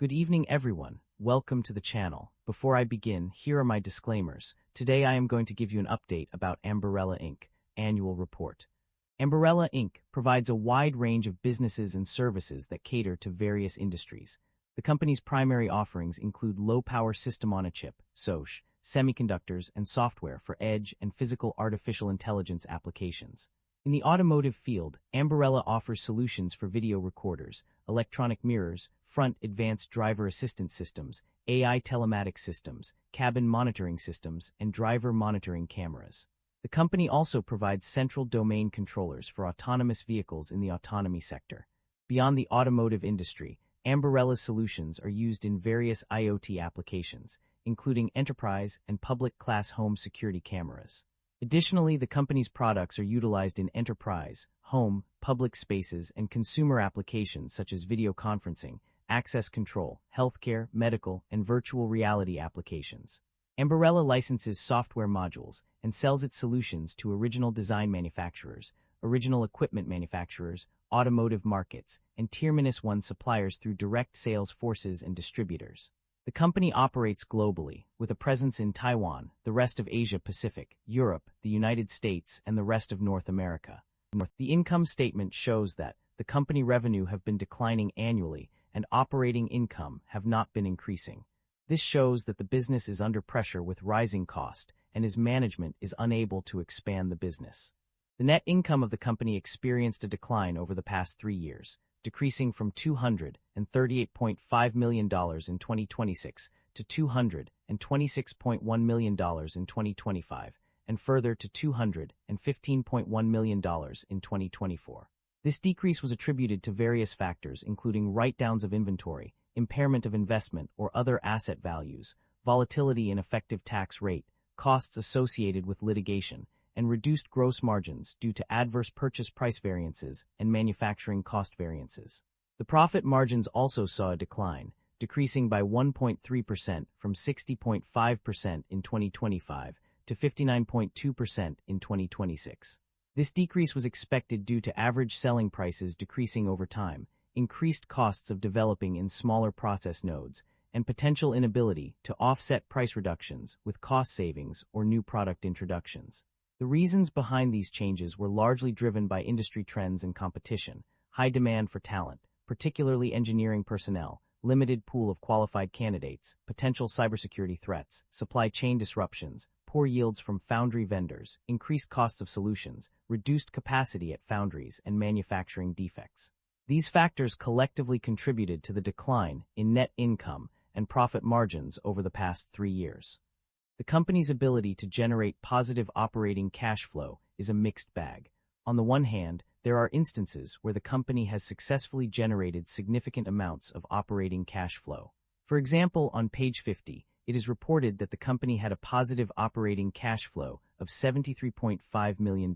Good evening, everyone. Welcome to the channel. Before I begin, here are my disclaimers. Today I am going to give you an update about Ambarella Inc. Annual Report. Ambarella Inc. provides a wide range of businesses and services that cater to various industries. The company's primary offerings include low-power system-on-a-chip, SoC, semiconductors, and software for edge and physical artificial intelligence applications. In the automotive field, Ambarella offers solutions for video recorders, electronic mirrors, front advanced driver assistance systems, AI telematics systems, cabin monitoring systems, and driver monitoring cameras. The company also provides central domain controllers for autonomous vehicles in the autonomy sector. Beyond the automotive industry, Ambarella's solutions are used in various IoT applications, including enterprise and public-class home security cameras. Additionally, the company's products are utilized in enterprise, home, public spaces, and consumer applications such as video conferencing, access control, healthcare, medical, and virtual reality applications. Ambarella licenses software modules and sells its solutions to original design manufacturers, original equipment manufacturers, automotive markets, and Tier-1 suppliers through direct sales forces and distributors. The company operates globally, with a presence in Taiwan, the rest of Asia-Pacific, Europe, the United States, and the rest of North America. The income statement shows that the company revenue have been declining annually and operating income have not been increasing. This shows that the business is under pressure with rising cost and its management is unable to expand the business. The net income of the company experienced a decline over the past 3 years, decreasing from $238.5 million in 2026 to $226.1 million in 2025, and further to $215.1 million in 2024. This decrease was attributed to various factors including write-downs of inventory, impairment of investment or other asset values, volatility in effective tax rate, costs associated with litigation, and reduced gross margins due to adverse purchase price variances and manufacturing cost variances. The profit margins also saw a decline, decreasing by 1.3% from 60.5% in 2025 to 59.2% in 2026. This decrease was expected due to average selling prices decreasing over time, increased costs of developing in smaller process nodes, and potential inability to offset price reductions with cost savings or new product introductions. The reasons behind these changes were largely driven by industry trends and competition, high demand for talent, particularly engineering personnel, limited pool of qualified candidates, potential cybersecurity threats, supply chain disruptions, poor yields from foundry vendors, increased costs of solutions, reduced capacity at foundries, and manufacturing defects. These factors collectively contributed to the decline in net income and profit margins over the past 3 years. The company's ability to generate positive operating cash flow is a mixed bag. On the one hand, there are instances where the company has successfully generated significant amounts of operating cash flow. For example, on page 50, it is reported that the company had a positive operating cash flow of $73.5 million.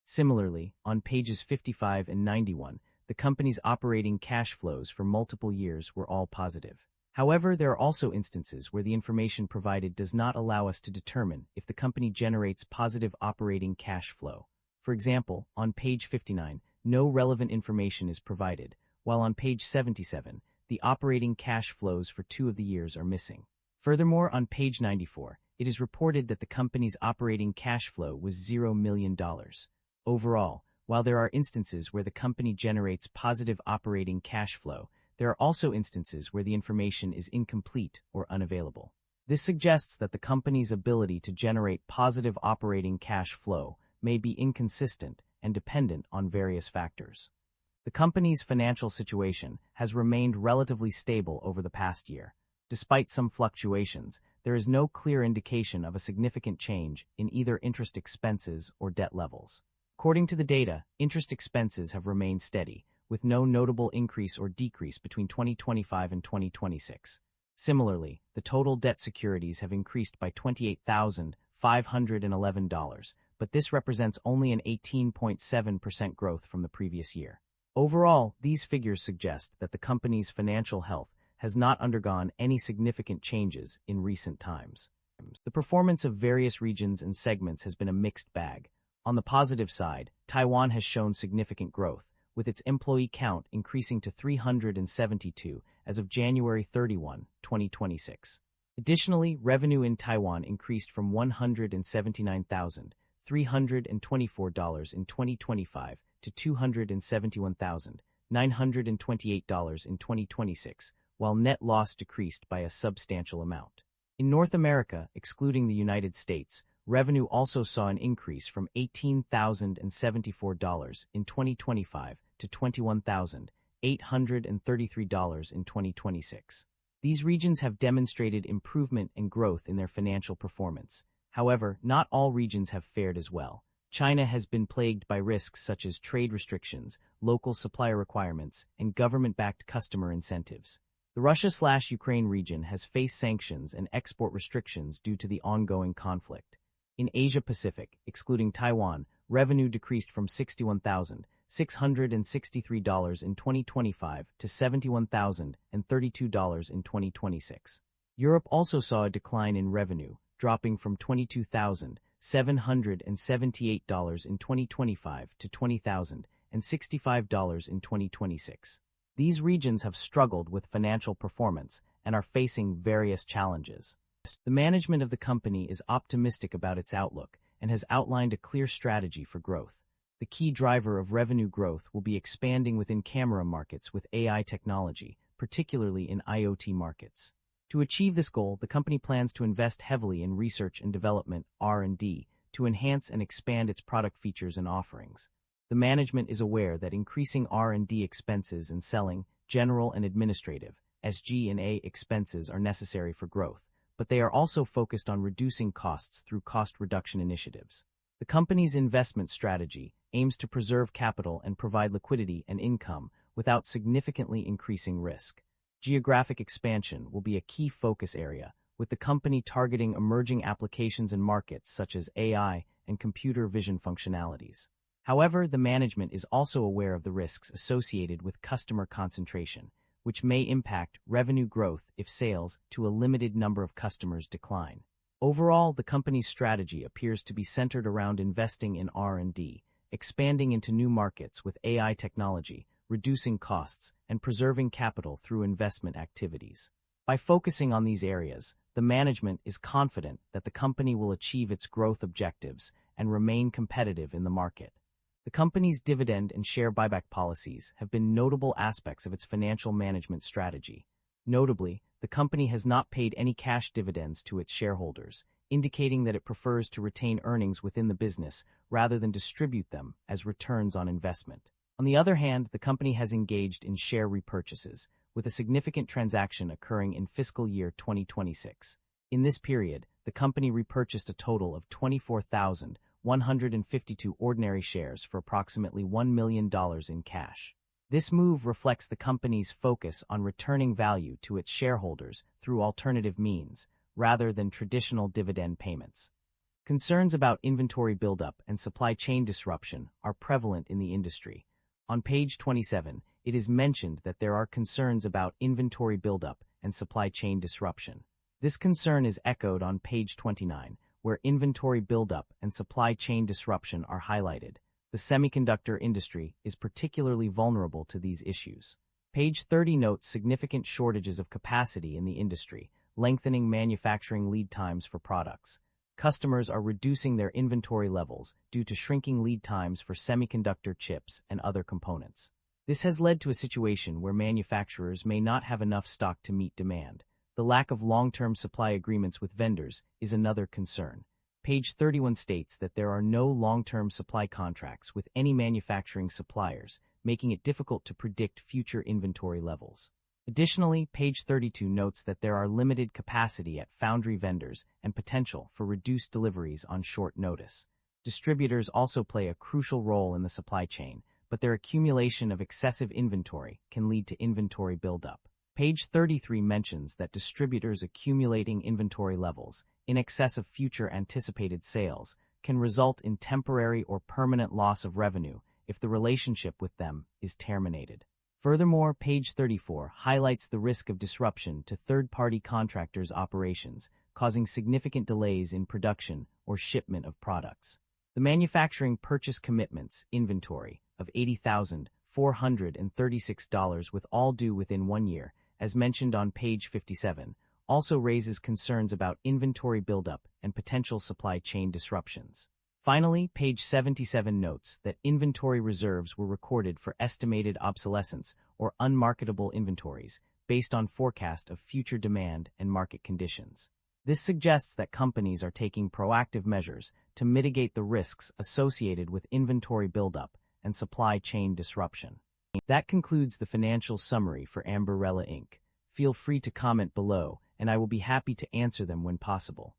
Similarly, on pages 55 and 91, the company's operating cash flows for multiple years were all positive. However, there are also instances where the information provided does not allow us to determine if the company generates positive operating cash flow. For example, on page 59, no relevant information is provided, while on page 77, the operating cash flows for 2 of the years are missing. Furthermore, on page 94, it is reported that the company's operating cash flow was $0 million. Overall, while there are instances where the company generates positive operating cash flow, there are also instances where the information is incomplete or unavailable. This suggests that the company's ability to generate positive operating cash flow may be inconsistent and dependent on various factors. The company's financial situation has remained relatively stable over the past year. Despite some fluctuations, there is no clear indication of a significant change in either interest expenses or debt levels. According to the data, interest expenses have remained steady, with no notable increase or decrease between 2025 and 2026. Similarly, the total debt securities have increased by $28,511, but this represents only an 18.7% growth from the previous year. Overall, these figures suggest that the company's financial health has not undergone any significant changes in recent times. The performance of various regions and segments has been a mixed bag. On the positive side, Taiwan has shown significant growth, with its employee count increasing to 372 as of January 31, 2026. Additionally, revenue in Taiwan increased from $179,324 in 2025 to $271,928 in 2026, while net loss decreased by a substantial amount. In North America, excluding the United States, revenue also saw an increase from $18,074 in 2025 to $21,833 in 2026. These regions have demonstrated improvement and growth in their financial performance. However, not all regions have fared as well. China has been plagued by risks such as trade restrictions, local supplier requirements, and government-backed customer incentives. The Russia/Ukraine region has faced sanctions and export restrictions due to the ongoing conflict. In Asia-Pacific, excluding Taiwan, revenue decreased from $61,663 in 2025 to $71,032 in 2026. Europe also saw a decline in revenue, dropping from $22,778 in 2025 to $20,065 in 2026. These regions have struggled with financial performance and are facing various challenges. The management of the company is optimistic about its outlook and has outlined a clear strategy for growth. The key driver of revenue growth will be expanding within camera markets with AI technology, particularly in IoT markets. To achieve this goal, the company plans to invest heavily in research and development (R&D) to enhance and expand its product features and offerings. The management is aware that increasing R&D expenses and selling, general and administrative (SG&A) expenses are necessary for growth, but they are also focused on reducing costs through cost reduction initiatives. The company's investment strategy aims to preserve capital and provide liquidity and income without significantly increasing risk. Geographic expansion will be a key focus area, with the company targeting emerging applications and markets such as AI and computer vision functionalities. However, the management is also aware of the risks associated with customer concentration, which may impact revenue growth if sales to a limited number of customers decline. Overall, the company's strategy appears to be centered around investing in R&D, expanding into new markets with AI technology, reducing costs, and preserving capital through investment activities. By focusing on these areas, the management is confident that the company will achieve its growth objectives and remain competitive in the market. The company's dividend and share buyback policies have been notable aspects of its financial management strategy. Notably, the company has not paid any cash dividends to its shareholders, indicating that it prefers to retain earnings within the business rather than distribute them as returns on investment. On the other hand, the company has engaged in share repurchases, with a significant transaction occurring in fiscal year 2026. In this period, the company repurchased a total of 24,152 ordinary shares for approximately $1 million in cash. This move reflects the company's focus on returning value to its shareholders through alternative means, rather than traditional dividend payments. Concerns about inventory buildup and supply chain disruption are prevalent in the industry. On page 27, it is mentioned that there are concerns about inventory buildup and supply chain disruption. This concern is echoed on page 29, where inventory buildup and supply chain disruption are highlighted. The semiconductor industry is particularly vulnerable to these issues. Page 30 notes significant shortages of capacity in the industry, lengthening manufacturing lead times for products. Customers are reducing their inventory levels due to shrinking lead times for semiconductor chips and other components. This has led to a situation where manufacturers may not have enough stock to meet demand. The lack of long-term supply agreements with vendors is another concern. Page 31 states that there are no long-term supply contracts with any manufacturing suppliers, making it difficult to predict future inventory levels. Additionally, page 32 notes that there are limited capacity at foundry vendors and potential for reduced deliveries on short notice. Distributors also play a crucial role in the supply chain, but their accumulation of excessive inventory can lead to inventory buildup. Page 33 mentions that distributors accumulating inventory levels in excess of future anticipated sales can result in temporary or permanent loss of revenue if the relationship with them is terminated. Furthermore, page 34 highlights the risk of disruption to third-party contractors' operations, causing significant delays in production or shipment of products. The manufacturing purchase commitments inventory of $80,436 with all due within 1 year as mentioned on page 57, also raises concerns about inventory buildup and potential supply chain disruptions. Finally, page 77 notes that inventory reserves were recorded for estimated obsolescence or unmarketable inventories based on forecast of future demand and market conditions. This suggests that companies are taking proactive measures to mitigate the risks associated with inventory buildup and supply chain disruption. That concludes the financial summary for Ambarella Inc. Feel free to comment below, and I will be happy to answer them when possible.